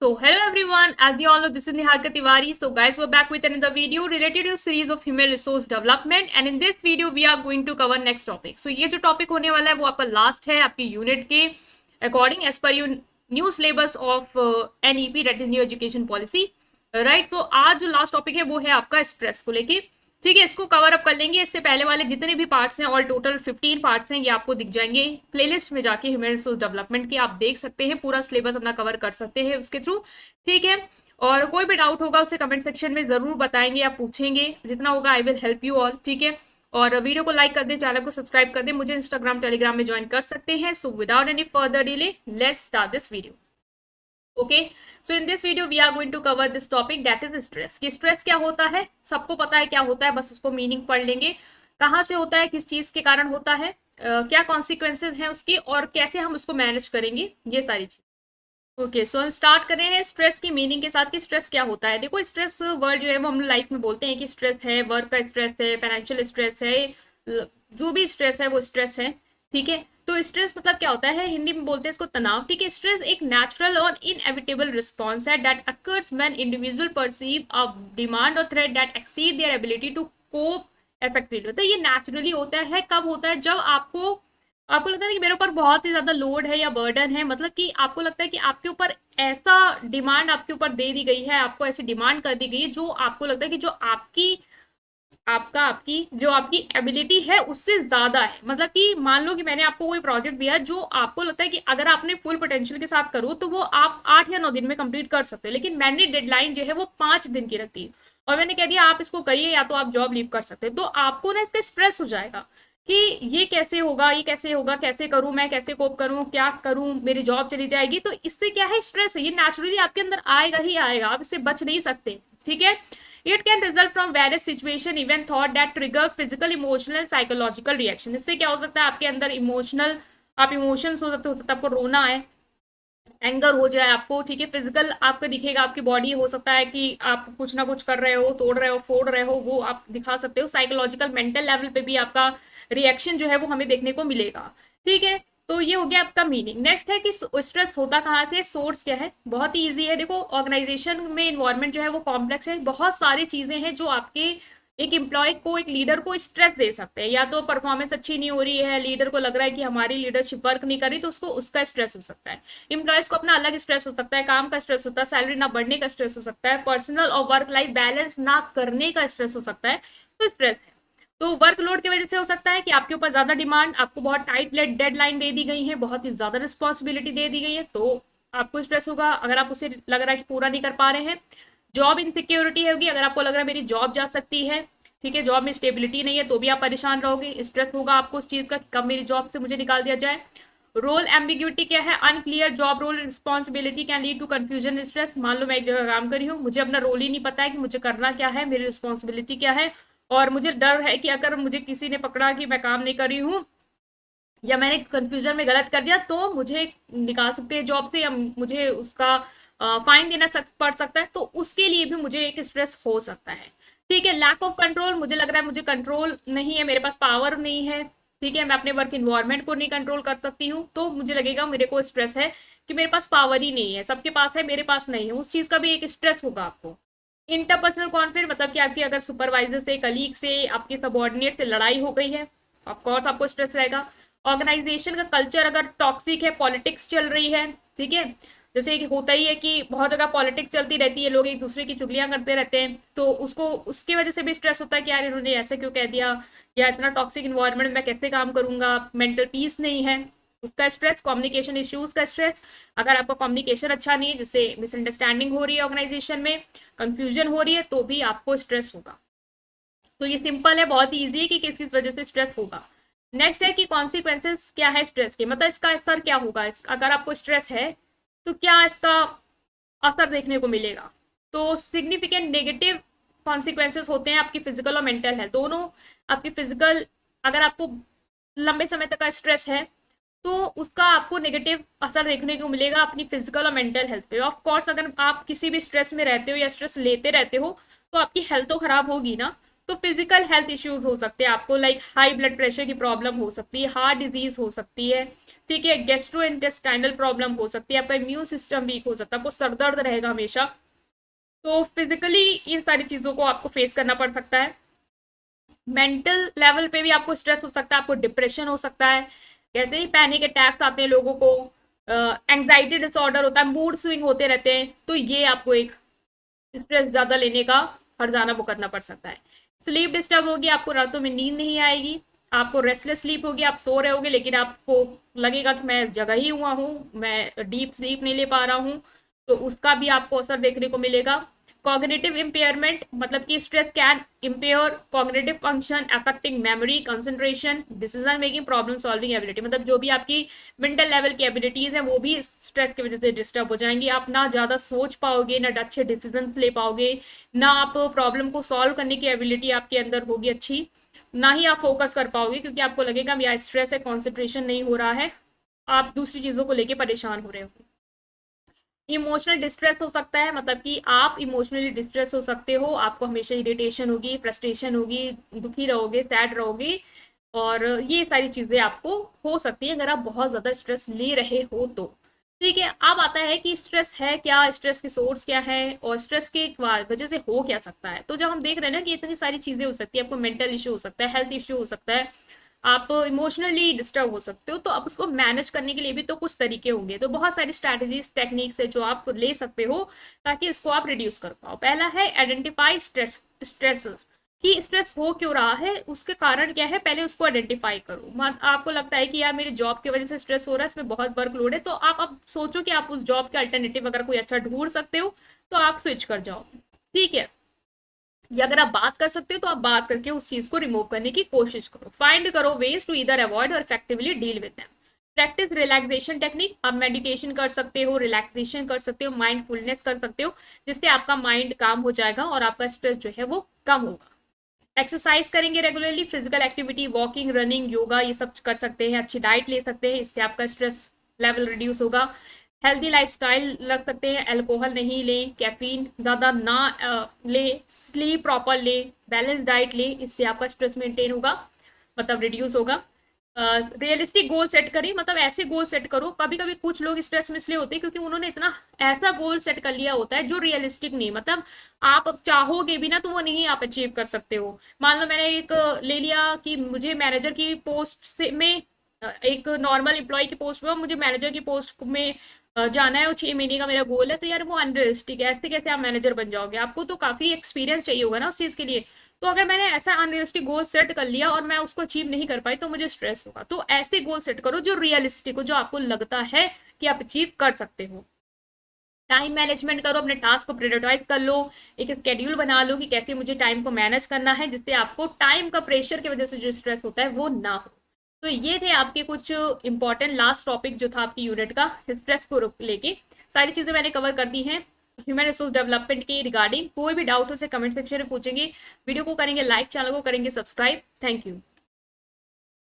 So hello everyone, as you all know, this is Niharika Tiwari. So guys, we're back with another video related to a series of human resource development, and in this video we are going to cover next topic. So ये जो topic होने वाला है वो आपका last है आपकी unit के according as per you new syllabus of NEP, that is new education policy, right. So आज जो लास्ट टॉपिक है वो है आपका स्ट्रेस को लेके, ठीक है। इसको कवर अप कर लेंगे। इससे पहले वाले जितने भी पार्ट्स हैं, ऑल टोटल 15 पार्ट्स हैं, ये आपको दिख जाएंगे प्लेलिस्ट में जाके ह्यूमन रिसोर्स डेवलपमेंट के, आप देख सकते हैं, पूरा सिलेबस अपना कवर कर सकते हैं उसके थ्रू, ठीक है। और कोई भी डाउट होगा उसे कमेंट सेक्शन में जरूर बताएंगे, आप पूछेंगे, जितना होगा I will help you all, ठीक है। और वीडियो को लाइक कर दें, चैनल को सब्सक्राइब कर दें, मुझे इंस्टाग्राम टेलीग्राम में ज्वाइन कर सकते हैं। So without any further delay let's start this video. Okay, so in this video we are going to cover this topic, that is stress. कि स्ट्रेस क्या होता है, सबको पता है क्या होता है, बस उसको मीनिंग पढ़ लेंगे, कहाँ से होता है, किस चीज के कारण होता है, क्या कॉन्सिक्वेंसेज हैं उसके, और कैसे हम उसको मैनेज करेंगे, ये सारी चीज। ओके, सो हम स्टार्ट कर रहे हैं स्ट्रेस की मीनिंग के साथ कि स्ट्रेस क्या होता है। देखो, स्ट्रेस वर्ड जो है वो हम लाइफ में बोलते हैं कि स्ट्रेस है, वर्क का स्ट्रेस है, फाइनेंशियल स्ट्रेस है, जो भी स्ट्रेस है वो स्ट्रेस है, ठीक है। तो स्ट्रेस मतलब क्या होता है, हिंदी में बोलते हैं इसको तनाव, ठीक है। स्ट्रेस एक नेचुरल और इनएविटेबल रिस्पॉन्स है that occurs when individual perceive a demand or threat that exceed their ability to cope effectively. मतलब ये नेचुरली होता है, कब होता है, जब आपको लगता है कि मेरे ऊपर बहुत ही ज्यादा लोड है या बर्डन है, मतलब कि आपको लगता है कि आपके ऊपर ऐसा डिमांड आपके ऊपर दे दी गई है, आपको ऐसी डिमांड कर दी गई है जो आपको लगता है कि जो आपकी एबिलिटी है उससे ज्यादा है। मतलब कि मान लो कि मैंने आपको कोई प्रोजेक्ट दिया जो आपको लगता है कि अगर आपने फुल पोटेंशियल के साथ करो तो वो आप 8 या 9 दिन में कंप्लीट कर सकते हैं, लेकिन मैंने डेडलाइन जो है वो 5 दिन की रखी और मैंने कह दिया आप इसको करिए या तो आप जॉब लीव कर सकते हैं। तो आपको ना इसका स्ट्रेस हो जाएगा कि ये कैसे होगा, ये कैसे होगा, कैसे करूं मैं, कैसे कोप करूं, क्या करूं, मेरी जॉब चली जाएगी। तो इससे क्या है, स्ट्रेस है, ये नेचुरली आपके अंदर आएगा ही आएगा, आप इससे बच नहीं सकते, ठीक है। It can result from various situation, event, thought that trigger physical, emotional and psychological reaction। इससे क्या हो सकता है, आपके अंदर इमोशनल, आप इमोशंस हो सकता है आपको रोना है, एंगर हो जाए आपको, ठीक है। फिजिकल आपको दिखेगा, आपकी बॉडी हो सकता है कि आप कुछ ना कुछ कर रहे हो, तोड़ रहे हो, फोड़ रहे हो, वो आप दिखा सकते हो। साइकोलॉजिकल, मेंटल लेवल पे भी आपका रिएक्शन जो है वो हमें देखने को मिलेगा, ठीक है। तो ये हो गया आपका मीनिंग। नेक्स्ट है कि स्ट्रेस होता कहाँ से, सोर्स क्या है। बहुत ही इजी है, देखो ऑर्गेनाइजेशन में इन्वायरमेंट जो है वो कॉम्प्लेक्स है, बहुत सारी चीजें हैं जो आपके एक एम्प्लॉय को, एक लीडर को स्ट्रेस दे सकते हैं। या तो परफॉर्मेंस अच्छी नहीं हो रही है, लीडर को लग रहा है कि हमारी लीडरशिप वर्क नहीं कर रही, तो उसको उसका स्ट्रेस हो सकता है। एम्प्लॉयज को अपना अलग स्ट्रेस हो सकता है, काम का स्ट्रेस होता है, सैलरी ना बढ़ने का स्ट्रेस हो सकता है, पर्सनल और वर्क लाइफ बैलेंस ना करने का स्ट्रेस हो सकता है। तो स्ट्रेस है, तो वर्कलोड की वजह से हो सकता है कि आपके ऊपर ज्यादा डिमांड, आपको बहुत टाइट डेडलाइन दे दी गई है, बहुत ही ज्यादा रिस्पॉन्सिबिलिटी दे दी गई है, तो आपको स्ट्रेस होगा अगर आप उसे लग रहा है कि पूरा नहीं कर पा रहे हैं। जॉब इनसिक्योरिटी होगी, अगर आपको लग रहा है मेरी जॉब जा सकती है, ठीक है, जॉब में स्टेबिलिटी नहीं है, तो भी आप परेशान रहोगे, स्ट्रेस होगा आपको उस चीज का कि कब मेरी जॉब से मुझे निकाल दिया जाए। रोल एम्बिग्यूटी क्या है, unclear job role responsibility can lead to confusion stress. मान लो मैं एक जगह काम कर रही हूँ, मुझे अपना रोल ही नहीं पता है कि मुझे करना क्या है, मेरी रिस्पॉन्सिबिलिटी क्या है, और मुझे डर है कि अगर मुझे किसी ने पकड़ा कि मैं काम नहीं कर रही हूँ या मैंने कंफ्यूजन में गलत कर दिया तो मुझे निकाल सकते हैं जॉब से, या मुझे उसका फाइन देना पड़ सकता है, तो उसके लिए भी मुझे एक स्ट्रेस हो सकता है, ठीक है। लैक ऑफ कंट्रोल, मुझे लग रहा है मुझे कंट्रोल नहीं है, मेरे पास पावर नहीं है, ठीक है, मैं अपने वर्क इन्वायरमेंट को नहीं कंट्रोल कर सकती हूँ, तो मुझे लगेगा मेरे को स्ट्रेस है कि मेरे पास पावर ही नहीं है, सबके पास है, मेरे पास नहीं है, उस चीज का भी एक स्ट्रेस होगा आपको। इंटरपर्सनल कॉन्फ्लिक्ट मतलब कि आपकी अगर सुपरवाइजर से, कलीग से, आपके सबॉर्डिनेट से लड़ाई हो गई है, ऑफकोर्स आपको स्ट्रेस रहेगा। ऑर्गेनाइजेशन का कल्चर अगर टॉक्सिक है, पॉलिटिक्स चल रही है, ठीक है, जैसे कि होता ही है कि बहुत जगह पॉलिटिक्स चलती रहती है, लोग एक दूसरे की चुगलियां करते रहते हैं, तो उसको उसकी वजह से भी स्ट्रेस होता है कि यार इन्होंने ऐसे क्यों कह दिया, या इतना टॉक्सिक इन्वायरमेंट में कैसे काम करूंगा, मेंटल पीस नहीं है, उसका स्ट्रेस। कम्युनिकेशन इश्यूज का स्ट्रेस, अगर आपका कम्युनिकेशन अच्छा नहीं है, जिससे मिसअंडरस्टैंडिंग हो रही है ऑर्गेनाइजेशन में, कंफ्यूजन हो रही है, तो भी आपको स्ट्रेस होगा। तो ये सिंपल है, बहुत ही ईजी है कि किस किस वजह से स्ट्रेस होगा। नेक्स्ट है कि कॉन्सिक्वेंसेस क्या है स्ट्रेस के, मतलब इसका असर क्या होगा, अगर आपको स्ट्रेस है तो क्या इसका असर देखने को मिलेगा। तो सिग्निफिकेंट नेगेटिव कॉन्सिक्वेंसेस होते हैं आपकी फिजिकल और मेंटल हेल्थ दोनों। आपकी फिजिकल, अगर आपको लंबे समय तक का स्ट्रेस है तो उसका आपको नेगेटिव असर देखने को मिलेगा अपनी फिजिकल और मेंटल हेल्थ पे। ऑफ कोर्स अगर आप किसी भी स्ट्रेस में रहते हो या स्ट्रेस लेते रहते हो तो आपकी हेल्थ तो खराब होगी ना, तो फिजिकल हेल्थ इश्यूज हो सकते हैं आपको, लाइक हाई ब्लड प्रेशर की प्रॉब्लम हो सकती है, हार्ट डिजीज हो सकती है, ठीक है, गैस्ट्रो इंटेस्टाइनल प्रॉब्लम हो सकती है, आपका इम्यून सिस्टम वीक हो सकता है, आपको सर दर्द रहेगा हमेशा। तो फिजिकली इन सारी चीज़ों को आपको फेस करना पड़ सकता है। मेंटल लेवल पे भी आपको स्ट्रेस हो सकता है, आपको डिप्रेशन हो सकता है, कहते हैं पैनिक अटैक्स आते हैं लोगों को, एंग्जाइटी डिसऑर्डर होता है, मूड स्विंग होते रहते हैं, तो ये आपको एक स्ट्रेस ज़्यादा लेने का हर्जाना भुगतना पड़ सकता है। स्लीप डिस्टर्ब होगी, आपको रातों में नींद नहीं आएगी, आपको रेस्टलेस स्लीप होगी, आप सो रहे होगे लेकिन आपको लगेगा कि मैं जगा ही हुआ हूँ, मैं डीप स्लीप नहीं ले पा रहा हूँ, तो उसका भी आपको असर देखने को मिलेगा। कॉग्निटिव इम्पेयरमेंट, मतलब कि stress can impair cognitive function affecting memory, concentration, decision making, problem solving ability, मतलब जो भी आपकी मेंटल लेवल की एबिलिटीज हैं वो भी स्ट्रेस की वजह से डिस्टर्ब हो जाएंगी। आप ना ज़्यादा सोच पाओगे, ना अच्छे डिसीजन ले पाओगे, ना आप प्रॉब्लम को सॉल्व करने की एबिलिटी आपके अंदर होगी अच्छी, ना ही आप फोकस कर पाओगे, क्योंकि आपको लगेगा या स्ट्रेस है, कॉन्सेंट्रेशन नहीं हो रहा है, आप दूसरी चीज़ों को लेकर परेशान हो रहे हो। इमोशनल डिस्ट्रेस हो सकता है, मतलब कि आप इमोशनली डिस्ट्रेस हो सकते हो, आपको हमेशा इरिटेशन होगी, फ्रस्ट्रेशन होगी, दुखी रहोगे, सैड रहोगे, और ये सारी चीज़ें आपको हो सकती है अगर आप बहुत ज़्यादा स्ट्रेस ले रहे हो तो। ठीक है, अब आता है कि स्ट्रेस है क्या, स्ट्रेस के सोर्स क्या है, और स्ट्रेस की वजह से हो क्या सकता है। तो जब हम देख रहे हैं ना कि इतनी सारी चीज़ें हो सकती है, आपको मेंटल इशू हो सकता है, हेल्थ इशू हो सकता है, आप इमोशनली डिस्टर्ब हो सकते हो, तो आप उसको मैनेज करने के लिए भी तो कुछ तरीके होंगे, तो बहुत सारी स्ट्रैटेजीज टेक्निक्स है जो आप ले सकते हो ताकि इसको आप रिड्यूस कर पाओ। पहला है आइडेंटिफाई स्ट्रेस, कि स्ट्रेस हो क्यों रहा है, उसके कारण क्या है, पहले उसको आइडेंटिफाई करो। आपको लगता है कि यार मेरी जॉब की वजह से स्ट्रेस हो रहा है, इसमें बहुत वर्कलोड है, तो आप अब सोचो कि आप उस जॉब के अल्टरनेटिव अगर कोई अच्छा ढूंढ सकते हो तो आप स्विच कर जाओ, ठीक है। या अगर आप बात कर सकते हो तो आप बात करके उस चीज को रिमूव करने की कोशिश करो, फाइंड करो वेज टू इधर अवॉइड और effectively deal with them. Practice relaxation technique, आप मेडिटेशन कर सकते हो, रिलैक्सेशन कर सकते हो, माइंडफुलनेस कर सकते हो, जिससे आपका माइंड काम हो जाएगा और आपका स्ट्रेस जो है वो कम होगा। एक्सरसाइज करेंगे regularly, physical activity, walking, running, yoga, ये सब कर सकते हैं, अच्छी डाइट ले सकते हैं, इससे आपका स्ट्रेस लेवल रिड्यूस होगा। हेल्दी लाइफस्टाइल रख सकते हैं, अल्कोहल नहीं ले, कैफीन ज़्यादा ना ले, स्लीप प्रॉपर ले, बैलेंस डाइट ले, इससे आपका स्ट्रेस मेंटेन होगा, मतलब रिड्यूस होगा। रियलिस्टिक गोल सेट करें, मतलब ऐसे गोल सेट करो, कभी कभी कुछ लोग स्ट्रेस में इसलिए होते हैं क्योंकि उन्होंने इतना ऐसा गोल सेट कर लिया होता है जो रियलिस्टिक नहीं, मतलब आप चाहोगे भी ना तो वो नहीं आप अचीव कर सकते हो। मान लो मैंने एक ले लिया कि मुझे मैनेजर की पोस्ट से में एक नॉर्मल एम्प्लॉय की पोस्ट में मुझे मैनेजर की पोस्ट में जाना है और 6 महीने का मेरा गोल है, तो यार वो अनरियलिस्टिक है, ऐसे कैसे आप मैनेजर बन जाओगे, आपको तो काफी एक्सपीरियंस चाहिए होगा ना उस चीज के लिए। तो अगर मैंने ऐसा अनरियलिस्टिक गोल सेट कर लिया और मैं उसको अचीव नहीं कर पाई तो मुझे स्ट्रेस होगा। तो ऐसे गोल सेट करो जो रियलिस्टिक हो, जो आपको लगता है कि आप अचीव कर सकते हो। टाइम मैनेजमेंट करो, अपने टास्क को प्रायोरिटाइज कर लो, एक स्केड्यूल बना लो कि कैसे मुझे टाइम को मैनेज करना है, जिससे आपको टाइम का प्रेशर की वजह से जो स्ट्रेस होता है वो ना हो। तो ये थे आपके कुछ इंपॉर्टेंट लास्ट टॉपिक जो था आपकी यूनिट का, स्ट्रेस को लेके सारी चीजें मैंने कवर कर दी हैं ह्यूमन रिसोर्स डेवलपमेंट की रिगार्डिंग। कोई भी डाउट हो उसे कमेंट सेक्शन में पूछेंगे, वीडियो को करेंगे लाइक, चैनल को करेंगे सब्सक्राइब। Thank you.